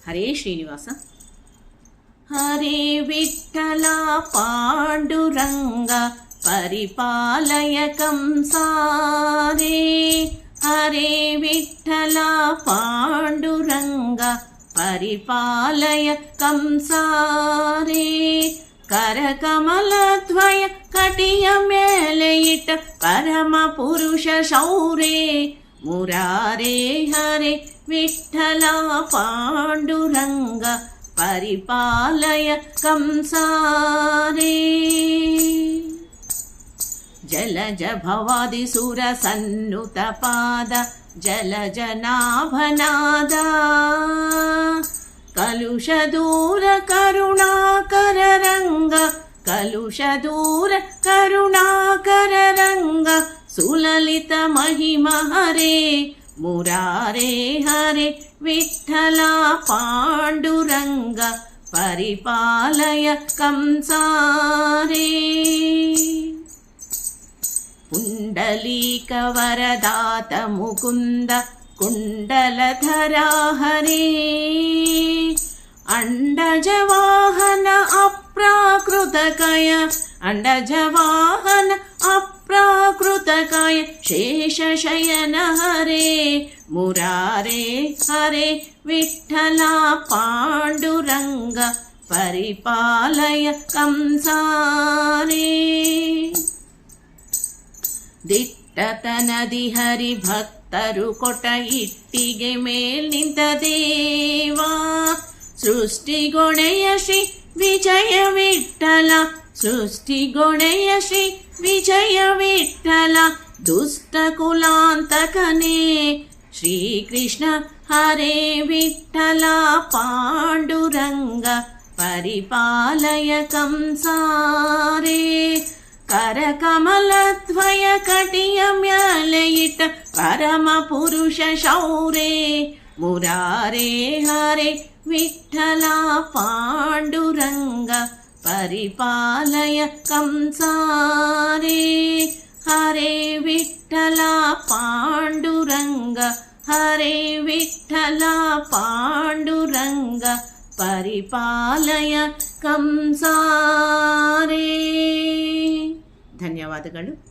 ಹರೇ ಶ್ರೀನಿವಾಸ. ಹರೇ ವಿಠಲ ಪಾಂಡುರಂಗ ಪರಿಪಾಲಯ ಕಂಸಾರೇ. ಹರೇ ವಿಠಲ ಪಾಂಡುರಂಗ ಪರಿಪಾಲಯ ಕಂಸಾರೇ. ಕರಕಮಲದ್ವಯ ಕಟಿಯ ಮೇಲೆ ಇಟ್ಟ ಪರಮ ಪುರುಷ ಶೌರೇ ಮುರಾರೇ. ಹರೇ ವಿಠಲ ಪಾಂಡುರಂಗ ಪರಿಪಾಲಯ ಕಂಸಾರೇ. ಜಲಜ ಭವಾದಿ ಸುರ ಸನ್ನುತ ಪಾದ ಜಲಜ ನಾಭನಾದ. ಕಲುಷ ದೂರ ಕರುಣಾಕರ ರಂಗ ಕಲುಷ ದೂರ ಕರುಣಾಕರ ರಂಗ. ಸುಲಲಿತ ಮಹಿಮ ಹರೇ ಮುರಾರೇ. ಹರೇ ವಿಠಲ ಪಾಂಡುರಂಗ ಪರಿಪಾಲಯ ಕಂಸಾರೇ. ಪುಂಡಲೀಕ ವರದಾತ ಮುಕುಂದ ಕುಂಡಲಧರ ಹರೇ. ಅಂಡಜವಾಹನ ಅಪ್ರಾಕೃತಕಯ ಅಂಡಜವಾಹನ ಅಪ್ರಾಕೃತಕಯ ಶೇಷಶಯನ ಹರೇ ಮುರಾರೇ. ಹರೇ ವಿಠಲ ಪಾಂಡುರಂಗ ಪರಿಪಾಲಯ ಕಂಸಾರೇ. ದಿಟ್ಟತನದಿ ಹರಿ ಭಕ್ತರು ಕೊಟ ಇಟ್ಟಿಗೆ ಮೇಲ್ ನಿಂತ ದೇವಾ. ಸೃಷ್ಟಿಗೊಣೆಯ ಶ್ರೀ ವಿಜಯ ವಿಠಲ ಸೃಷ್ಟಿಗೊಣೆಯ ಶ್ರೀ ವಿಜಯ ವಿಠಲ. ದುಷ್ಟ ಕುಲಾಂತಕನೇ ಶ್ರೀಕೃಷ್ಣ ಹರೇ ವಿಠಲ ಪಾಂಡುರಂಗ ಪರಿಪಾಲಯ ಕಂಸಾರೇ. ಕರಕಮಲದ್ವಯ ಕಟಿಯ ಮ್ಯಾಲೆ ಇಟ್ಟ ಪರಮ ಪುರುಷ ಶೌರೇ ಮುರಾರೇ. ಹರೇ ವಿಠಲ ಪಾಂಡುರಂಗ ಪರಿಪಾಲಯ ಕಂಸಾರೇ. ಹರೇ ವಿಠಲ ಪಾಂಡುರಂಗ ಹರೇ ವಿಠಲ ಪಾಂಡುರಂಗ ಪರಿಪಾಲಯ ಕಂಸಾರೇ. ಧನ್ಯವಾದಗಳು.